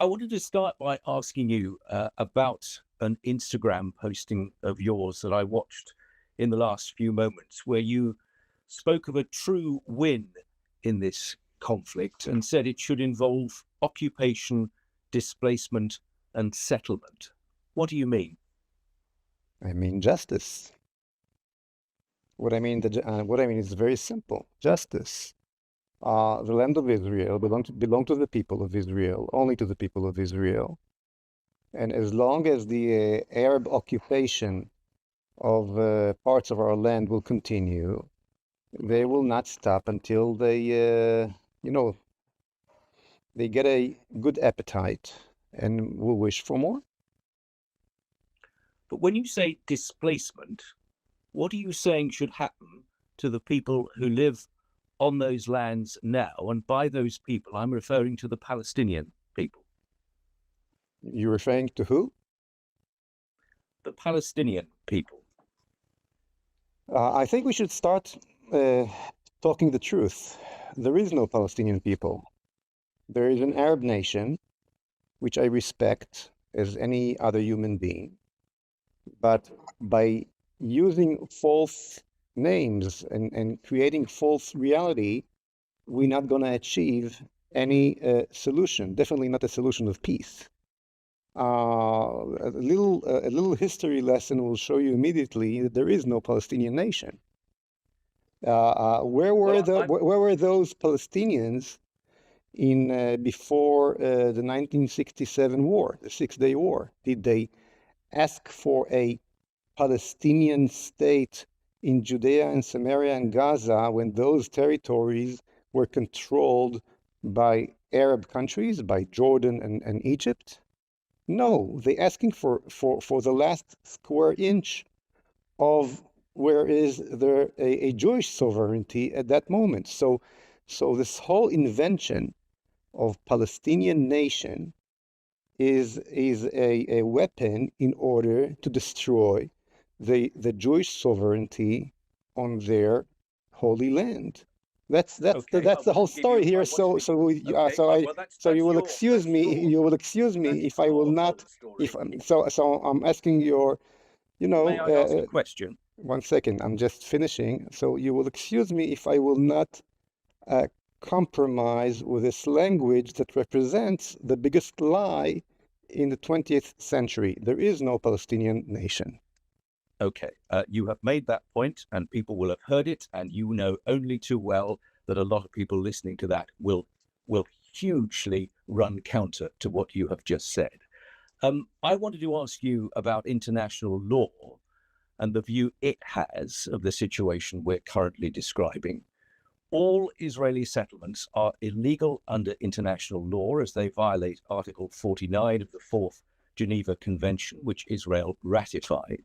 I wanted to start by asking you about an Instagram posting of yours that I watched in the last few moments, where you spoke of a true win in this conflict and said it should involve occupation, displacement, and settlement. What do you mean? I mean justice. What I mean is very simple. Justice. The land of Israel belong to the people of Israel, only to the people of Israel. And as long as the Arab occupation of parts of our land will continue, they will not stop until you know, they get a good appetite and will wish for more. But when you say displacement, what are you saying should happen to the people who live on those lands now? And by those people, I'm referring to the Palestinian people. You're referring to who? The Palestinian people. I think we should start talking the truth. There is no Palestinian people. There is an Arab nation, which I respect as any other human being. But by using false names and creating false reality, we're not going to achieve any solution, definitely not a solution of peace. A little history lesson will show you immediately that there is no Palestinian nation. Where were those Palestinians in before the 1967 war, the Six-Day War? Did they ask for a Palestinian state in Judea and Samaria and Gaza when those territories were controlled by Arab countries, by Jordan and Egypt? No, they're asking for the last square inch of where is there a Jewish sovereignty at that moment. So this whole invention of Palestinian nation is a weapon in order to destroy the Jewish sovereignty on their holy land. That's the whole story here. So you will excuse me if I will not. If so I'm asking your, May I ask a question? 1 second. I'm just finishing. So you will excuse me if I will not compromise with this language that represents the biggest lie in the 20th century. There is no Palestinian nation. Okay, you have made that point and people will have heard it, and you know only too well that a lot of people listening to that will hugely run counter to what you have just said. I wanted to ask you about international law and the view it has of the situation we're currently describing. All Israeli settlements are illegal under international law as they violate Article 49 of the Fourth Geneva Convention, which Israel ratified.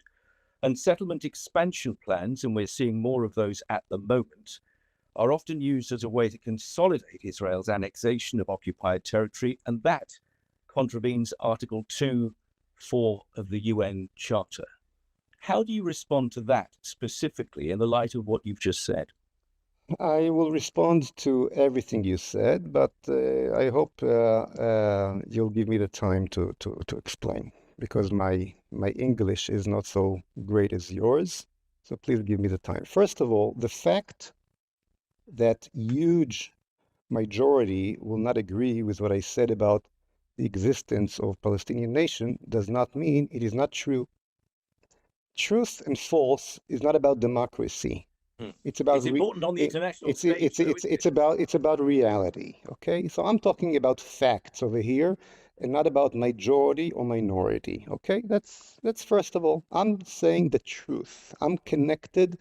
And settlement expansion plans, and we're seeing more of those at the moment, are often used as a way to consolidate Israel's annexation of occupied territory, and that contravenes Article 2.4 of the UN Charter. How do you respond to that specifically in the light of what you've just said? I will respond to everything you said, but I hope you'll give me the time to explain, because my English is not so great as yours. So please give me the time. First of all, the fact that huge majority will not agree with what I said about the existence of Palestinian nation does not mean it is not true. Truth and false is not about democracy. It's about it's important on the international stage. It's about reality. Okay, so I'm talking about facts over here, and not about majority or minority. Okay, that's first of all. I'm saying the truth. I'm connected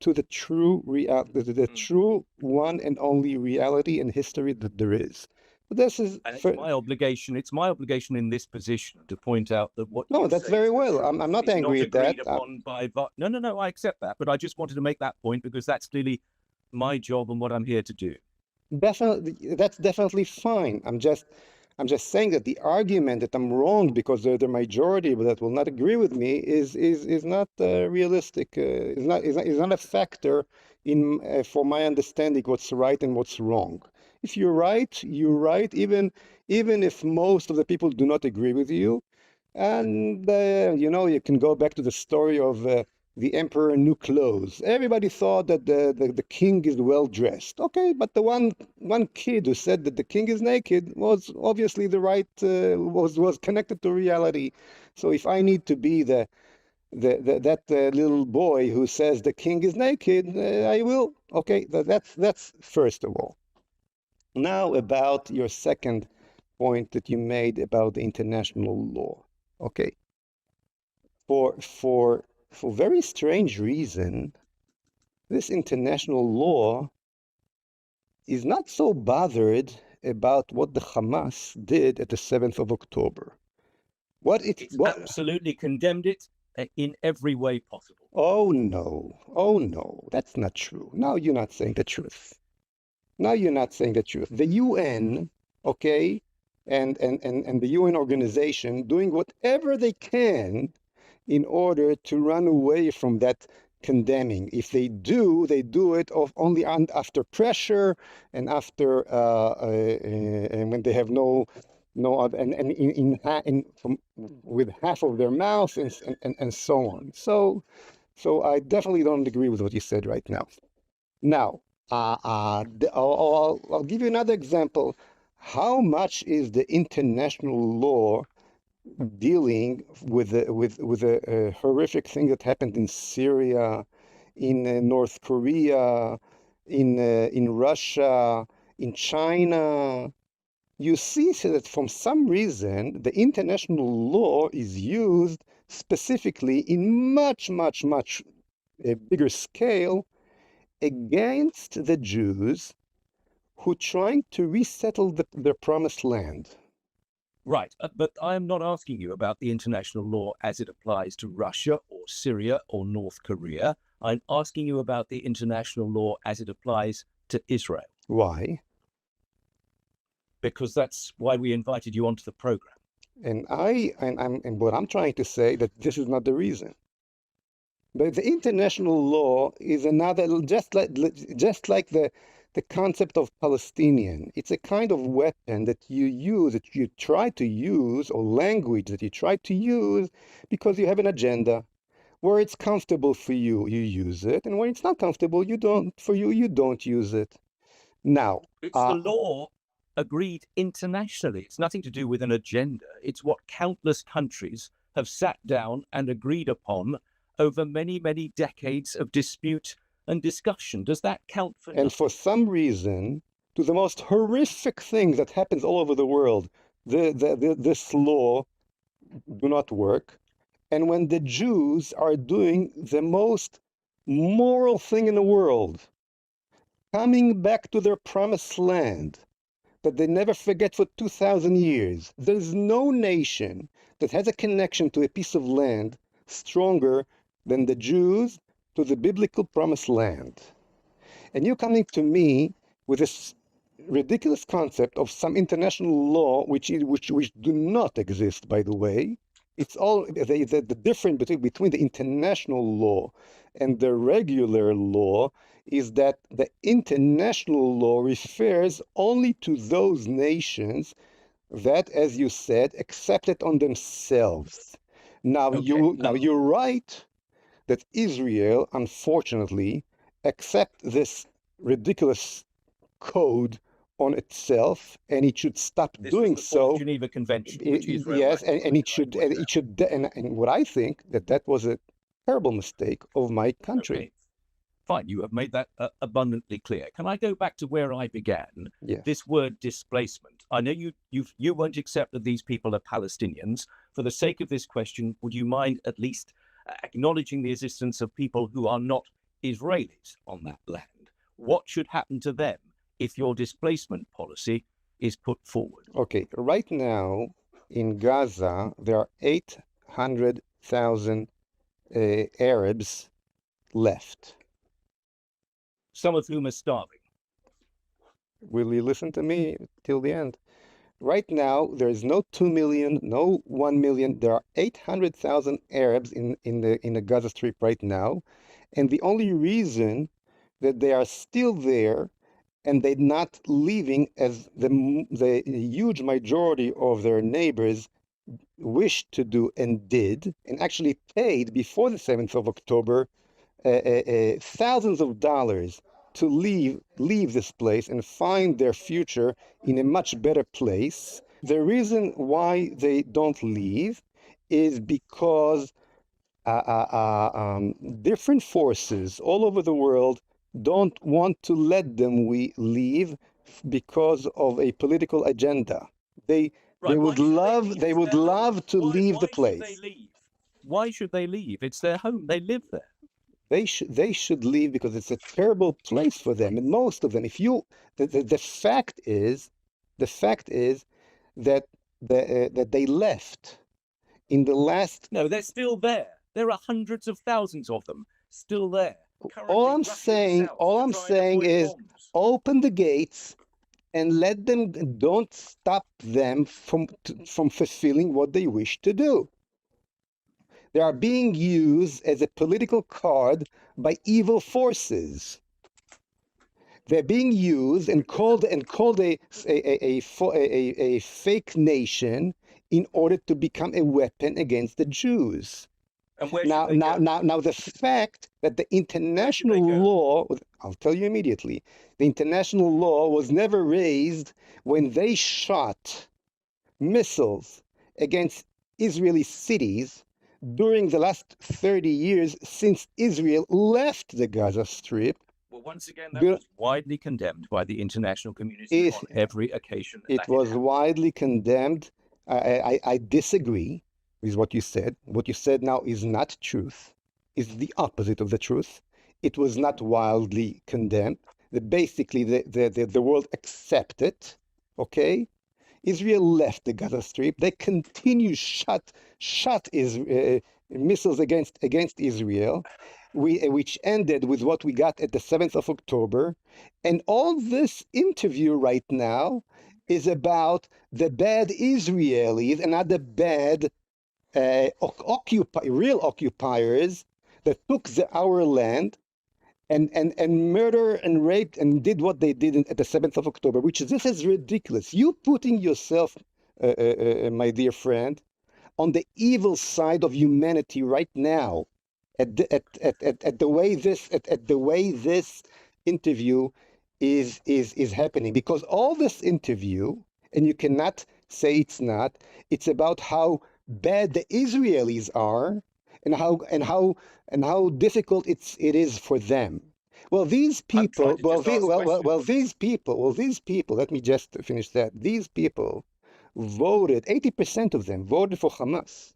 to the true the true one and only reality and history that there is. But this is my obligation. It's my obligation in this position to point out that what. No, that's very well. I'm not angry at that. No, I accept that, but I just wanted to make that point because that's clearly my job and what I'm here to do. Definitely, that's definitely fine. I'm just saying that the argument that I'm wrong because they're the majority that will not agree with me is not realistic. Is not a factor in for my understanding what's right and what's wrong. If you're right, you're right, even if most of the people do not agree with you. And you can go back to the story of the emperor in new clothes. Everybody thought that the king is well dressed. Okay, but the one kid who said that the king is naked was obviously the right was connected to reality. So if I need to be that little boy who says the king is naked, I will. Okay, that's first of all. Now about your second point that you made about the international law. Okay. For very strange reason, this international law is not so bothered about what the Hamas did at the 7th of October. It's absolutely condemned it in every way possible. Oh no, that's not true. Now you're not saying the truth. Now you're not saying the truth. The UN, okay, and the UN organization doing whatever they can in order to run away from that condemning. If they do it only after pressure and after and when they have no other, with half of their mouth and so on. So I definitely don't agree with what you said right now. Now, I'll give you another example. How much is the international law dealing with a horrific thing that happened in Syria, in North Korea, in Russia, in China? You see that from some reason the international law is used specifically in much bigger scale against the Jews who trying to resettle their promised land. Right, but I am not asking you about the international law as it applies to Russia or Syria or North Korea. I'm asking you about the international law as it applies to Israel. Why? Because that's why we invited you onto the program. And what I'm trying to say that this is not the reason. But the international law is another, just like the concept of Palestinian. It's a kind of weapon that you try to use, or language that you try to use because you have an agenda. Where it's comfortable for you, you use it, and when it's not comfortable, you don't use it. Now, it's the law agreed internationally. It's nothing to do with an agenda. It's what countless countries have sat down and agreed upon over many decades of dispute and discussion. Does that count for and for some reason, to the most horrific thing that happens all over the world, this law do not work. And when the Jews are doing the most moral thing in the world, coming back to their promised land that they never forget for 2,000 years, there's no nation that has a connection to a piece of land stronger than the Jews to the biblical promised land. And you're coming to me with this ridiculous concept of some international law which do not exist, by the way. It's all the difference between the international law and the regular law is that the international law refers only to those nations that, as you said, accept it on themselves. Now, you're right that Israel, unfortunately, accept this ridiculous code on itself, and it should stop doing so. Geneva Convention. Yes, and it should, and what I think that was a terrible mistake of my country. Okay. Fine, you have made that abundantly clear. Can I go back to where I began? Yes. This word displacement. I know you won't accept that these people are Palestinians. For the sake of this question, would you mind at least acknowledging the existence of people who are not Israelis on that land? What should happen to them if your displacement policy is put forward? Okay, right now in Gaza, there are 800,000 Arabs left. Some of whom are starving. Will you listen to me till the end? Right now, there is no 2 million, no 1 million. There are 800,000 Arabs in the Gaza Strip right now. And the only reason that they are still there and they're not leaving as the huge majority of their neighbors wished to do and did, and actually paid before the 7th of October thousands of dollars to leave this place and find their future in a much better place. The reason why they don't leave is because different forces all over the world don't want to let them leave because of a political agenda. They Right. would love to leave the Why should they place. leave? Why should they leave? It's their home. They live there. They should leave because it's a terrible place for them. And most of them, if you the fact is that that they left in the last. No, they're still there. There are hundreds of thousands of them still there. All I'm saying is open the gates and let them. Don't stop them from fulfilling what they wish to do. They are being used as a political card by evil forces. They're being used and called a fake nation in order to become a weapon against the Jews. And where Now, the fact that the international law, I'll tell you immediately, the international law was never raised when they shot missiles against Israeli cities during the last 30 years since Israel left the Gaza Strip. Well, once again, that was widely condemned by the international community on every occasion. It was widely condemned. I disagree with what you said. What you said now is not truth. It's the opposite of the truth. It was not wildly condemned. Basically, the world accepted. Okay, Israel left the Gaza Strip. They continue shot missiles against Israel, which ended with what we got at the 7th of October. And all this interview right now is about the bad Israelis and not the bad real occupiers that took our land and murder and raped and did what they did at the 7th of October, this is ridiculous. You putting yourself, my dear friend, on the evil side of humanity right now, at the way this interview is happening, because all this interview, and you cannot say it's not, it's about how bad the Israelis are and how difficult it is for them. Well, these people, these people, let me just finish that. These people voted, 80% of them voted for Hamas.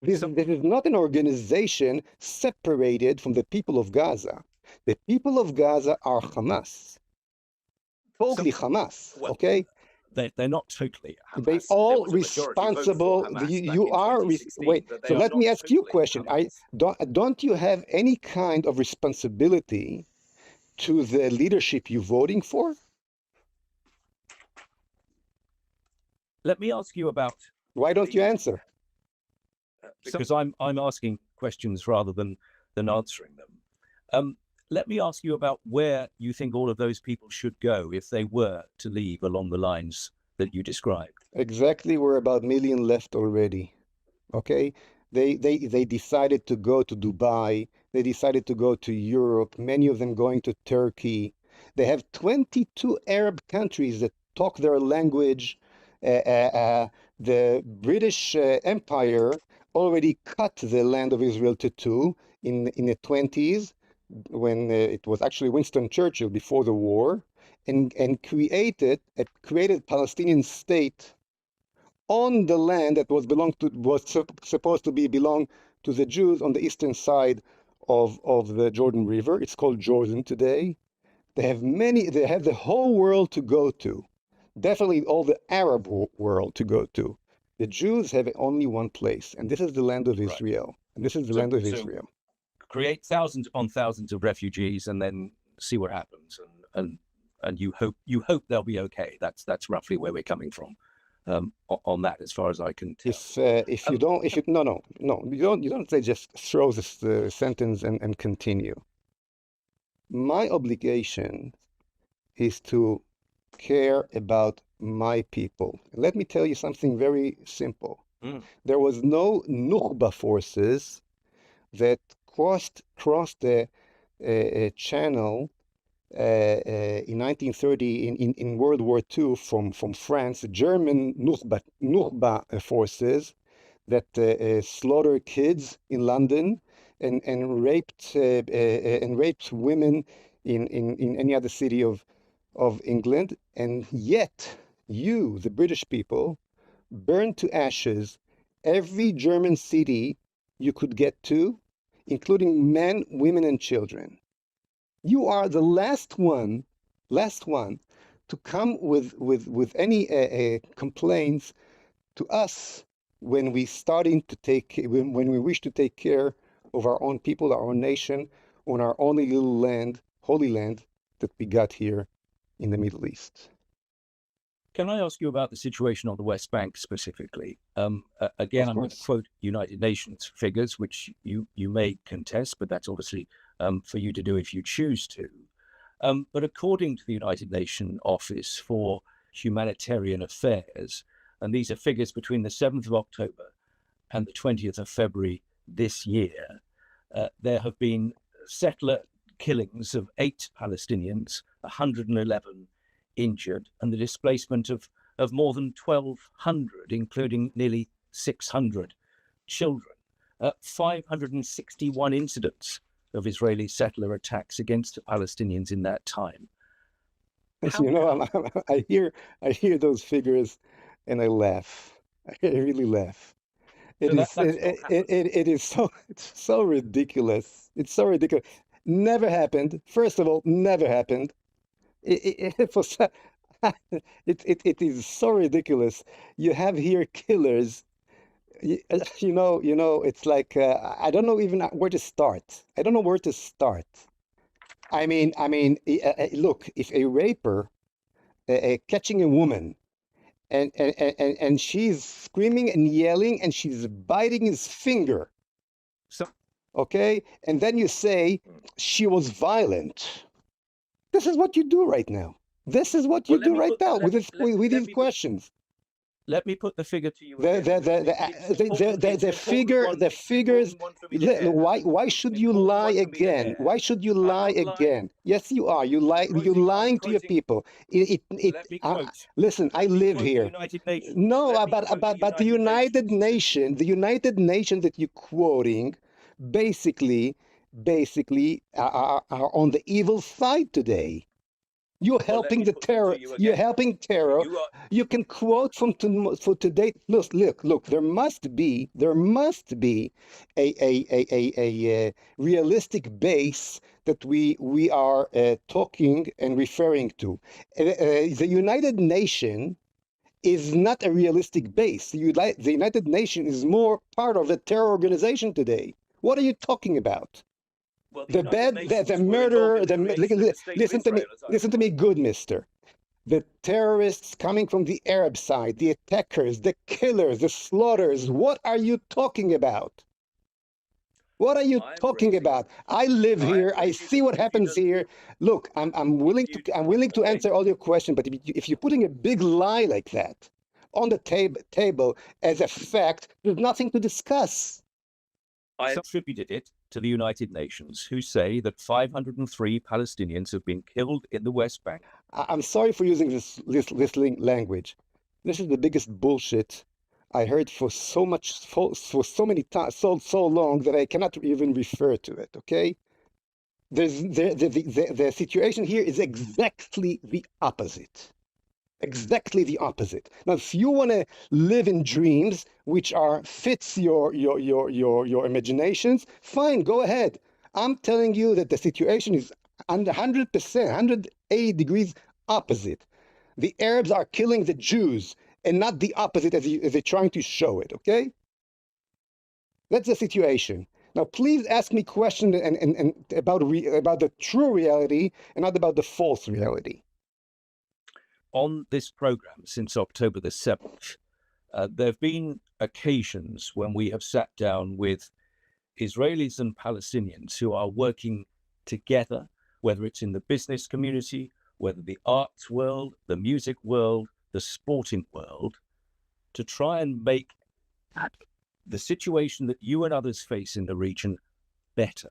This is not an organization separated from the people of Gaza. The people of Gaza are Hamas. Totally Hamas, okay? They're not totally Hamas. They all responsible. You are wait. So let me ask you a question. Don't you have any kind of responsibility to the leadership you're voting for? Let me ask you about. Why don't you answer? Because I'm asking questions rather than answering them. Let me ask you about where you think all of those people should go if they were to leave along the lines that you described. Exactly, we're about 1 million left already. Okay, they decided to go to Dubai. They decided to go to Europe. Many of them going to Turkey. They have 22 Arab countries that talk their language. The British Empire already cut the land of Israel to two in the 20s, when it was actually Winston Churchill before the war, and created a Palestinian state on the land that was supposed to belong to the Jews on the eastern side of the Jordan River. It's called Jordan today. They have the whole world to go to. Definitely all the Arab world to go to. The Jews have only one place, and this is the land of Israel. Right. And this is the land of Israel. Create thousands upon thousands of refugees, and then see what happens. And you hope they'll be okay. That's roughly where we're coming from on that, as far as I can tell. You don't say just throw this sentence and continue. My obligation is to care about my people. Let me tell you something very simple. There was no Nukhba forces that crossed the channel in 1930 in World War II from France, German Nukhba forces that slaughtered kids in London and raped women in any other city of England, and yet you, the British people, burned to ashes every German city you could get to, including men, women, and children. You are the last one to come with any complaints to us when we wish to take care of our own people, our own nation, on our only little land, holy land that we got here in the Middle East. Can I ask you about the situation on the West Bank specifically? Again, I'm going to course. quote United Nations figures, which you may contest, but that's obviously for you to do if you choose to. But according to the United Nations Office for Humanitarian Affairs, and these are figures between the 7th of October and the 20th of February this year, there have been settler killings of 8 Palestinians, 111 injured, and the displacement of more than 1,200, including nearly 600 children. 561 incidents of Israeli settler attacks against Palestinians in that time. You know, I hear those figures and I laugh. I really laugh. It is it's so ridiculous. It's so ridiculous. Never happened. First of all, never happened. It was it is so ridiculous. You have here killers. It's like I don't know even where to start. I don't know where to start. Look, if a raper catching a woman and she's screaming and yelling and she's biting his finger, okay, and then you say she was violent. This is what you do right now. This is what you do right now with these questions. Let me put the figure to you. The figures. Why should you lie again? Why should you lie again? Yes, you are. You're lying to your people. Listen, I live here. No, but the United Nations, that you're quoting, basically are on the evil side today. You're helping the terror. You're helping terror. You can quote for today. Look. There must be a realistic base that we are talking and referring to. The United Nations is not a realistic base. The United Nations is more part of a terror organization today. What are you talking about? The murder, listen to me good, mister. The terrorists coming from the Arab side, the attackers, the killers, the slaughters, what are you talking about? What are you talking about? I live here. I see what happens here. Look, I'm willing to answer all your questions, but if you're putting a big lie like that on the table as a fact, there's nothing to discuss. I attributed it to the United Nations, who say that 503 Palestinians have been killed in the West Bank. I'm sorry for using this language. This is the biggest bullshit I heard for so many times, so long that I cannot even refer to it. Okay, the situation here is exactly the opposite. Exactly the opposite. Now, if you want to live in dreams which fits your imaginations, fine, go ahead. I'm telling you that the situation is 100%, 180 degrees opposite. The Arabs are killing the Jews, and not the opposite as they're trying to show it. Okay, that's the situation. Now, please ask me questions and about the true reality and not about the false reality. On this program since October the 7th, there have been occasions when we have sat down with Israelis and Palestinians who are working together, whether it's in the business community, whether the arts world, the music world, the sporting world, to try and make the situation that you and others face in the region better.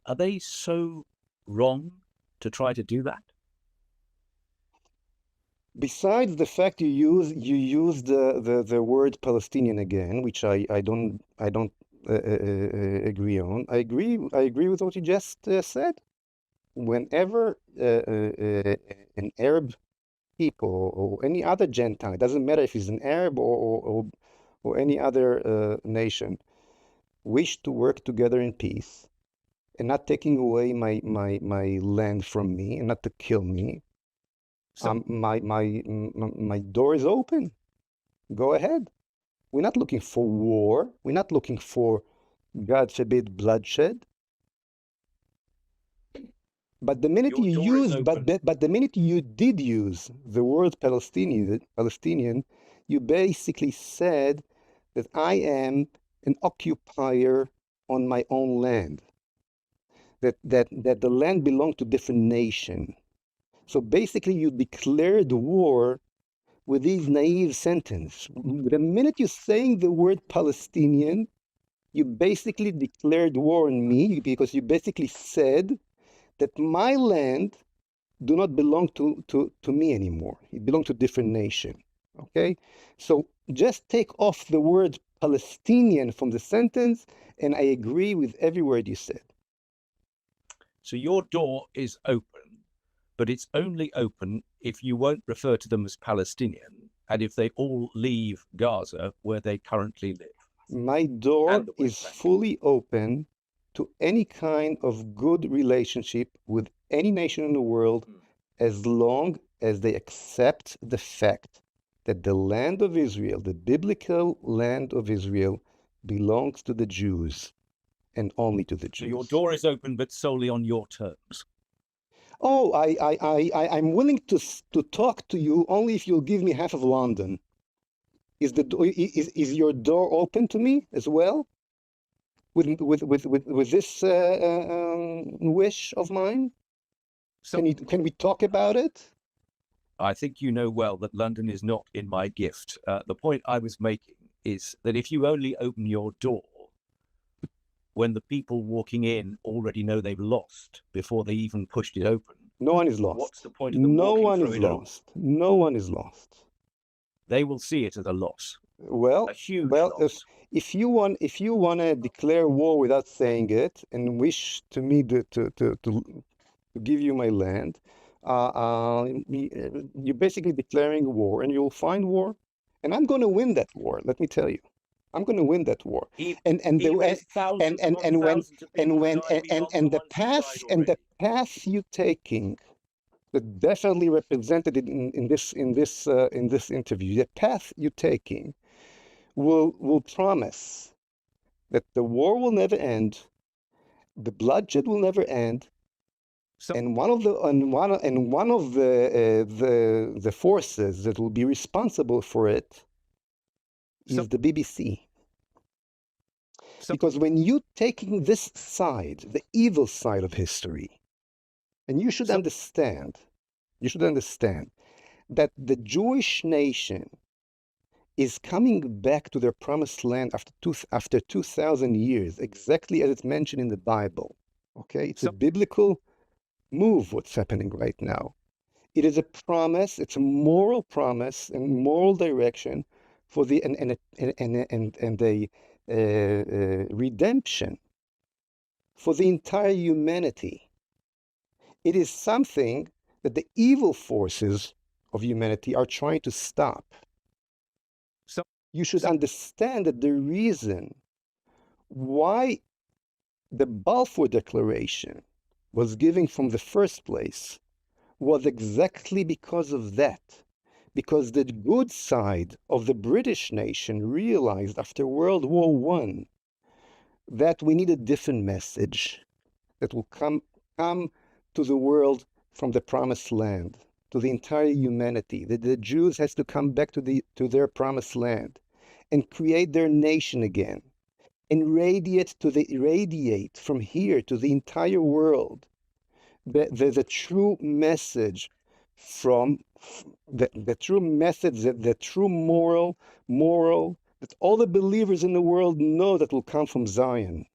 Are they so wrong to try to do that? Besides the fact you use the word Palestinian again, which I don't agree on. I agree with what you just said. Whenever an Arab people or any other Gentile, it doesn't matter if he's an Arab or any other nation, wish to work together in peace and not taking away my land from me and not to kill me, my door is open. Go ahead. We're not looking for war. We're not looking for, God forbid, bloodshed. But the minute you use, but the minute you did use the word Palestinian, you basically said that I am an occupier on my own land. That the land belonged to different nation. So basically, you declared war with these naive sentence. The minute you're saying the word Palestinian, you basically declared war on me because you basically said that my land do not belong to me anymore. It belongs to different nation. Okay? So just take off the word Palestinian from the sentence, and I agree with every word you said. So your door is open, but it's only open if you won't refer to them as Palestinian and if they all leave Gaza where they currently live. My door is fully open to any kind of good relationship with any nation in the world as long as they accept the fact that the land of Israel, the biblical land of Israel, belongs to the Jews and only to the Jews. So your door is open, but solely on your terms. Oh, I'm willing to talk to you only if you'll give me half of London. Is your door open to me as well? With this wish of mine? Can we talk about it? I think you know well that London is not in my gift. The point I was making is that if you only open your door when the people walking in already know they've lost before they even pushed it open, no one is lost. What's the point of them walking through it? No one is lost. They will see it as a loss. Well, a huge loss. If you want to declare war without saying it and wish to me to give you my land, you're basically declaring war, and you'll find war, and I'm going to win that war. Let me tell you, I'm going to win that war. The path you're taking, that definitely represented in this interview, the path you're taking will promise that the war will never end, the bloodshed will never end, and one of the forces that will be responsible for it is the BBC. Because when you're taking this side, the evil side of history, and you should understand that the Jewish nation is coming back to their promised land after 2,000 years, exactly as it's mentioned in the Bible. Okay, it's a biblical move. What's happening right now? It is a promise. It's a moral promise and moral direction for the redemption for the entire humanity. It is something that the evil forces of humanity are trying to stop. You should understand that the reason why the Balfour Declaration was given from the first place was exactly because of that. Because the good side of the British nation realized after World War I that we need a different message that will come to the world from the promised land, to the entire humanity, that the Jews has to come back to their promised land and create their nation again and radiate from here to the entire world the true message from the true message, the true moral that all the believers in the world know that will come from Zion.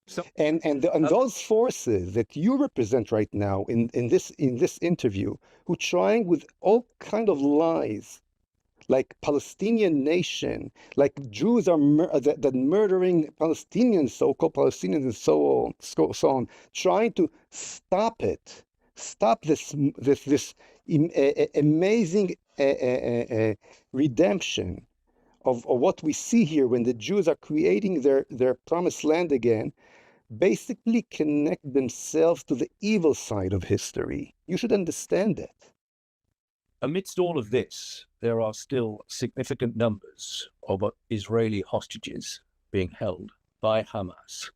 So, And those forces that you represent right now in this interview, who trying with all kind of lies, like Palestinian nation, like Jews are that murdering Palestinians, so-called Palestinians, and so on, trying to stop it, stop this amazing redemption of what we see here when the Jews are creating their promised land again. Basically connect themselves to the evil side of history. You should understand that. amidst all of this, there are still significant numbers of Israeli hostages being held by Hamas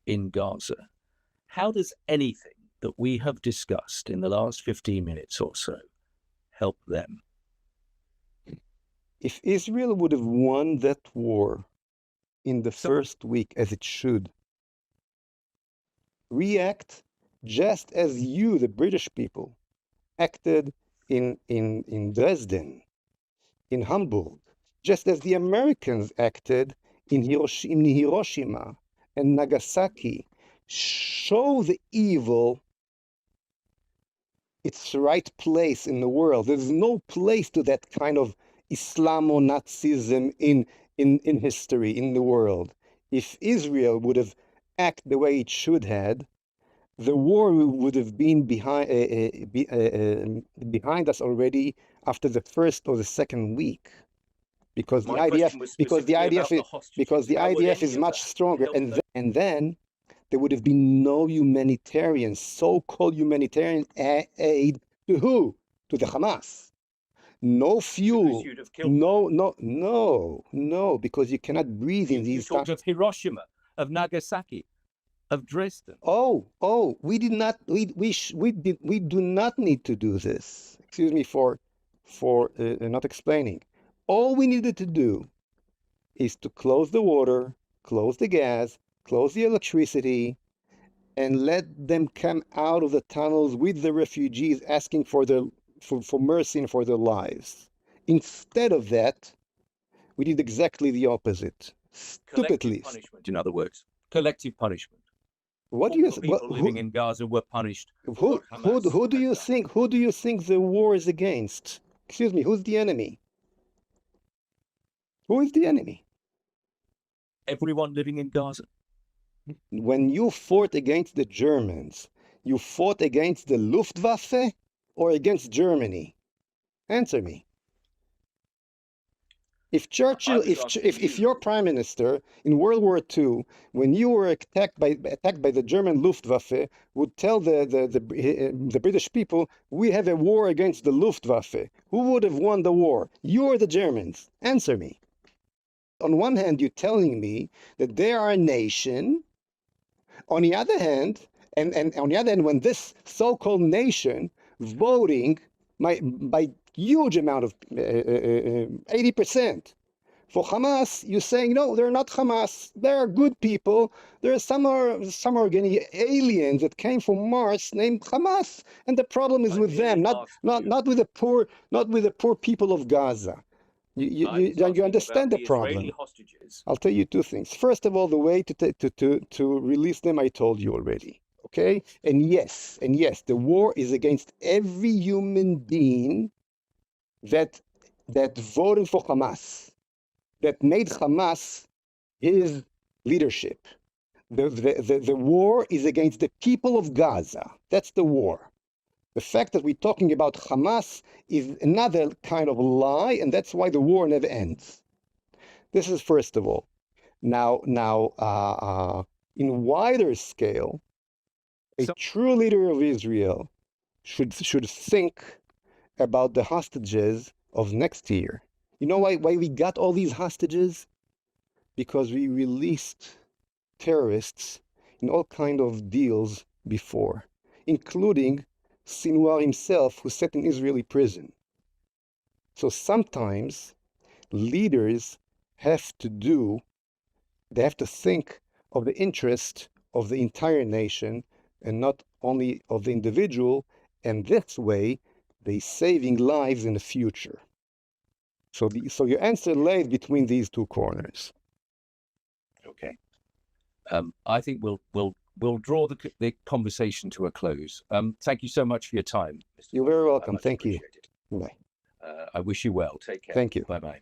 in Gaza. How does anything that we have discussed in the last 15 minutes or so help them? If Israel would have won that war in the first week, as it should, react just as you, the British people, acted in Dresden, in Hamburg, just as the Americans acted in Hiroshima and Nagasaki, show the evil its right place in the world. There's no place to that kind of Islamo-Nazism in history, in the world. If Israel would have acted the way it should have, the war would have been behind us already after the first or the second week, because the IDF is much stronger, and then there would have been no humanitarian, so-called humanitarian aid to who? To the Hamas. No fuel. No, because you cannot breathe in these times. You talked of Hiroshima, of Nagasaki, of Dresden. We did not. We do not need to do this. Excuse me for not explaining. All we needed to do is to close the water, close the gas, close the electricity, and let them come out of the tunnels with the refugees asking for mercy and for their lives. Instead of that, we did exactly the opposite. Stupidly. Punishment, in other words, collective punishment. What do you people living in Gaza were punished? Who do you think the war is against? Excuse me, who's the enemy? Who is the enemy? Everyone living in Gaza. When you fought against the Germans, you fought against the Luftwaffe or against Germany? Answer me. If Churchill, if your prime minister in World War II, when you were attacked by the German Luftwaffe, would tell the British people, we have a war against the Luftwaffe, who would have won the war? You or the Germans? Answer me. On one hand, you're telling me that they are a nation. On the other hand, and on the other hand, when this so-called nation voting by huge amount of 80% for Hamas, you're saying no, they're not Hamas. They're good people. There are some organic aliens that came from Mars named Hamas, and the problem is with them, not with the poor people of Gaza. You understand the problem. I'll tell you two things. First of all, the way to release them, I told you already. Okay? And yes, the war is against every human being that voted for Hamas, that made Hamas his leadership. The war is against the people of Gaza. That's the war. The fact that we're talking about Hamas is another kind of lie, and that's why the war never ends. This is first of all. Now, in wider scale, a true leader of Israel should think about the hostages of next year. You know why we got all these hostages? Because we released terrorists in all kind of deals before, including Sinwar himself, who sat in Israeli prison. So sometimes leaders have to think of the interest of the entire nation and not only of the individual, and this way they saving lives in the future. So your answer lays between these two corners. Okay. I think we'll draw the conversation to a close. Thank you so much for your time, Mr. You're very welcome. Much Thank you. appreciated. Bye. I wish you well. Take care. Thank you. Bye bye.